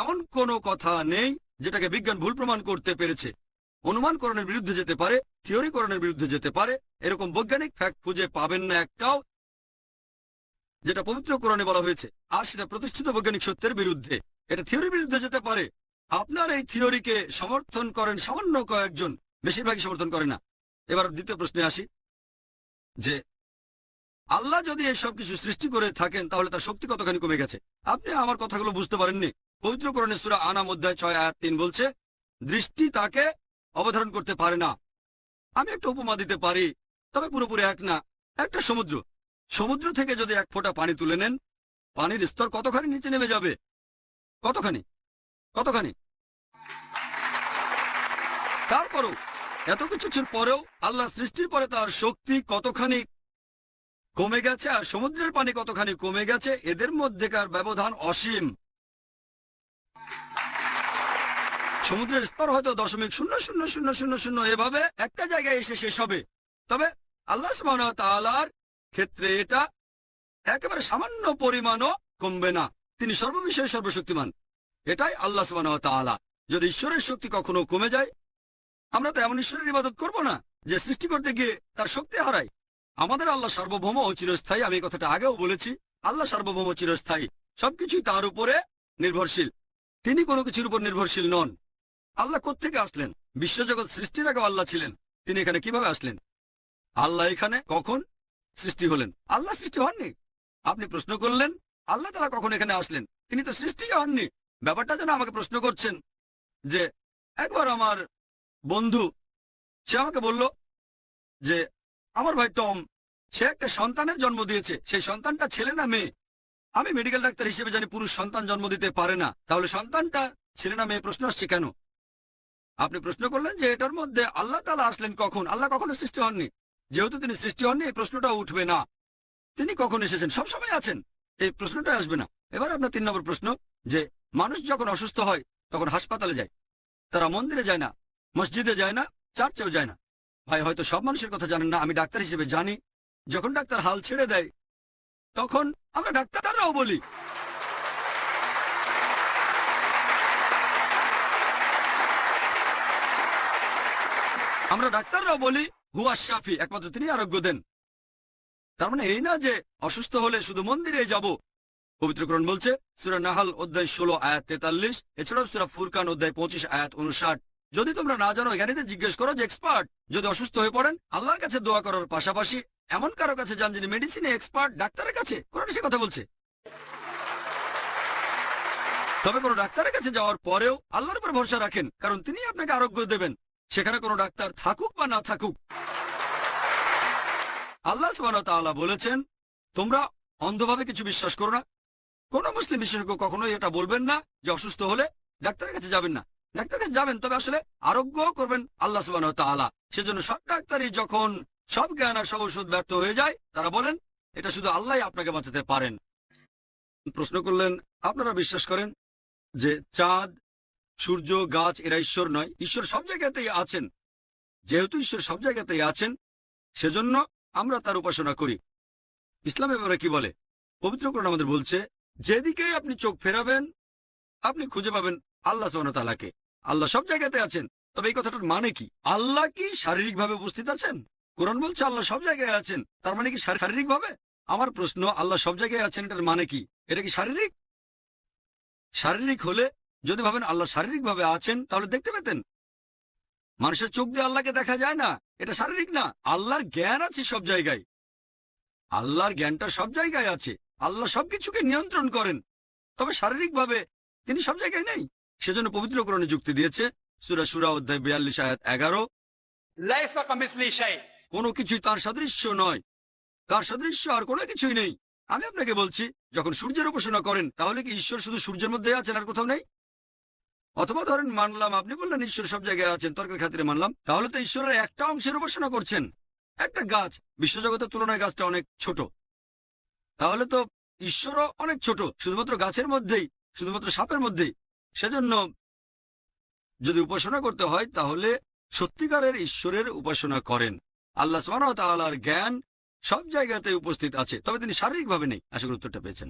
এমন কোনো কথা নেই যেটাকে বিজ্ঞান ভুল প্রমাণ করতে পেরেছে। অনুমানকরণের বিরুদ্ধে যেতে পারে, থিওরিকরণের বিরুদ্ধে যেতে পারে, এরকম বৈজ্ঞানিক ফ্যাক্ট খুঁজে পাবেন না একটাও যেটা পবিত্র কোরআনে বলা হয়েছে, আর সেটা প্রতিষ্ঠিত বৈজ্ঞানিক সত্যের বিরুদ্ধে। এটা থিওরির বিরুদ্ধে যেতে পারে। আপনার এই থিওরিকে সমর্থন করেন সামান্য কয়েকজন, বেশিরভাগই সমর্থন করে না। এবার দ্বিতীয় প্রশ্নে আসি, যে আল্লাহ যদি এই সব কিছু সৃষ্টি করে থাকেন তাহলে তার শক্তি কতখানি কমে গেছে? আপনি আমার কথাগুলো বুঝতে পারেননি। পবিত্র কোরআনে সূরা আনাম অধ্যায় 6 আয়াত 3 বলছে, দৃষ্টি তাকে অবধারণ করতে পারে না। আমি একটা উপমা দিতে পারি, তবে পুরোপুরি এক না। একটা সমুদ্র থেকে যদি এক ফোঁটা পানি তুলে নেন, পানির স্তর কতখানি নিচে নেমে যাবে? কতখানি? তারপরও এত কিছুর পরেও আল্লাহ সৃষ্টির পরে তার শক্তি কতখানি কমে গেছে আর সমুদ্রের পানি কতখানি কমে গেছে, এদের মধ্যেকার ব্যবধান অসীম। সমুদ্রের স্তর হয়তো 0.0000 এভাবে একটা জায়গায় এসে শেষ হবে, তবে আল্লাহ সুবহানাহু ওয়া তাআলার ক্ষেত্রে এটা একেবারে সামান্য পরিমাণও কমবে না। তিনি সর্ববিষয়ে সর্বশক্তিমান। এটাই আল্লাহ সুবহানাহু ওয়া তাআলা। যদি ঈশ্বরের শক্তি কখনো কমে যায়, আমরা তো এমন ঈশ্বরের ইবাদত করব না যে সৃষ্টি করতে গিয়ে তার শক্তি হারায়। আমাদের আল্লাহ সার্বভৌম ও চিরস্থায়ী। আমি কথাটা আগেও বলেছি, আল্লাহ সার্বভৌম চিরস্থায়ী, সবকিছুই তার উপরে নির্ভরশীল। তিনি কোনো কিছুর উপর নির্ভরশীল নন। আল্লাহ কোত্থেকে আসলেন? বিশ্বজগৎ সৃষ্টির আগে আল্লাহ ছিলেন। তিনি এখানে কিভাবে আসলেন? আল্লাহ এখানে কখন সৃষ্টি হলেন? আল্লাহ সৃষ্টি হননি। আপনি প্রশ্ন করলেন আল্লাহ তাআলা কখন এখানে আসলেন? তিনি তো সৃষ্টি হননি। ব্যাপারটা যেন আমাকে প্রশ্ন করছেন যে একবার আমার বন্ধু, সে আমাকে বলল যে আমার ভাই টম, সে একটা সন্তানের জন্ম দিয়েছে। সেই সন্তানটা ছেলে না মেয়ে? আমি মেডিকেল ডাক্তার হিসেবে জানি পুরুষ সন্তান জন্ম দিতে পারে না। তাহলে সন্তানটা ছেলে না মেয়ে? প্রশ্ন আসছে কেন? আপনি প্রশ্ন করলেন যে এটার মধ্যে আল্লাহ তাআলা আসলেন কখন? আল্লাহ কখনো সৃষ্টি হননি। যেহেতু তিনি সৃষ্টি হননি, এই প্রশ্নটা উঠবে না। তিনি কখন এসেছেন? সবসময় আছেন, এই প্রশ্নটা আসবে না। এবার আপনার 3 নম্বর প্রশ্ন, যে মানুষ যখন অসুস্থ হয় তখন হাসপাতালে যায়, তারা মন্দিরে যায় না, মসজিদে যায় না, চার্চেও যায় না। ভাই, হয়তো সব মানুষের কথা জানেন না, আমি ডাক্তার হিসেবে জানি। যখন ডাক্তার হাল ছেড়ে দেয় তখন আমরা ডাক্তাররাও বলি হুয়া শাফি, একমাত্র তিনি আরোগ্য দেন। তার মানে এই না যে অসুস্থ হলে শুধু মন্দিরে যাব। পবিত্র কোরআন বলছে সূরা নাহাল অধ্যায় 16 আয়াত 43, এছাড়াও সূরা ফুরকান অধ্যায় 25 আয়াত 59, যদি তোমরা না জানো জ্ঞানীদের জিজ্ঞেস করো যে এক্সপার্ট। যদি অসুস্থ হয়ে পড়েন আল্লাহর কাছে দোয়া করার পাশাপাশি এমন কারো কাছে যান যিনি মেডিসিনে এক্সপার্ট, ডাক্তারের কাছে। কোরআন সে কথা বলছে। তবে কোনো ডাক্তারের কাছে যাওয়ার পরেও আল্লাহর উপর ভরসা রাখেন, কারণ তিনি আপনাকে আরোগ্য দেবেন, সেখানে কোনো ডাক্তার থাকুক বা না থাকুক। আল্লাহ সুবহানাহু ওয়া তাআলা বলেছেন, তোমরা অন্ধভাবে কিছু বিশ্বাস করো না। কোন মুসলিম বিশেষজ্ঞ কখনোই এটা বলবেন না যে অসুস্থ হলে ডাক্তারের কাছে যাবেন না। ডাক্তারের কাছে যাবেন, তবে আসলে আরোগ্য করবেন আল্লাহ সুবহানাহু ওয়া তাআলা। সেজন্য সব ডাক্তারই যখন সব জ্ঞান আর সব ওষুধ ব্যর্থ হয়ে যায়, তারা বলেন এটা শুধু আল্লাহই আপনাকে বাঁচাতে পারেন। প্রশ্ন করলেন আপনারা বিশ্বাস করেন যে চাঁদ, সূর্য, গাছ এরা ঈশ্বর নয়? ঈশ্বর সব জায়গাতেই আছেন। যেহেতু ঈশ্বর সব জায়গাতেই আছেন, সেজন্য আমরা তার উপাসনা করি। ইসলামে ব্যাপারে কি বলে? পবিত্র কোরআন আমাদের বলছে, যেদিকেই আপনি চোখ ফেরাবেন আপনি খুঁজে পাবেন আল্লাহ সুবহানাহু ওয়া তাআলাকে। আল্লাহ সব জায়গাতে আছেন। তবে এই কথাটার মানে কি? আল্লাহ কি শারীরিকভাবে উপস্থিত আছেন? কোরআন বলছে আল্লাহ সব জায়গায় আছেন, তার মানে কি শারীরিকভাবে? আমার প্রশ্ন, আল্লাহ সব জায়গায় আছেন এটার মানে কি? এটা কি শারীরিক? শারীরিক হলে যদি ভাবেন আল্লাহ শারীরিকভাবে আছেন তাহলে দেখতে পেতেন। মানুষের চোখ দিয়ে আল্লাহকে দেখা যায় না, এটা শারীরিক না। আল্লাহর জ্ঞান আছে সব জায়গায়। আল্লাহর জ্ঞানটা সব জায়গায় আছে। আল্লাহ সবকিছুকে নিয়ন্ত্রণ করেন, তবে শারীরিকভাবে তিনি সব জায়গায় নেই। সেজন্য পবিত্র কোরআনে যুক্তি দিয়েছে সূরা শুরা অধ্যায় 42 আয়াত 11, লাইসা কামিসলি শাই, কোনো কিছুই তার সাদৃশ্য নয়। তার সাদৃশ্য আর কোনো কিছুই নেই। আমি আপনাকে বলছি, যখন সূর্যের উপাসনা করেন তাহলে কি ঈশ্বর শুধু সূর্যের মধ্যে আছেন আর কোথাও নেই? অথবা ধরেন মানলাম আপনি বললেন ঈশ্বর সব জায়গায় আছেন, তর্কের খাতিরে মানলাম, তাহলে তো ঈশ্বরের একটা অংশের উপাসনা করছেন। একটা গাছ, বিশ্বজগতের তুলনায় গাছটা অনেক ছোট, তাহলে তো ঈশ্বরও অনেক ছোট, শুধুমাত্র গাছের মধ্যেই, শুধুমাত্র সাপের মধ্যেই। সেজন্য যদি উপাসনা করতে হয় তাহলে সত্যিকারের ঈশ্বরের উপাসনা করেন। আল্লাহ সুবহানাহু ওয়া তাআলার জ্ঞান সব জায়গাতে উপস্থিত আছে, তবে তিনি শারীরিকভাবে নেই। আশা করি উত্তরটা পেয়েছেন।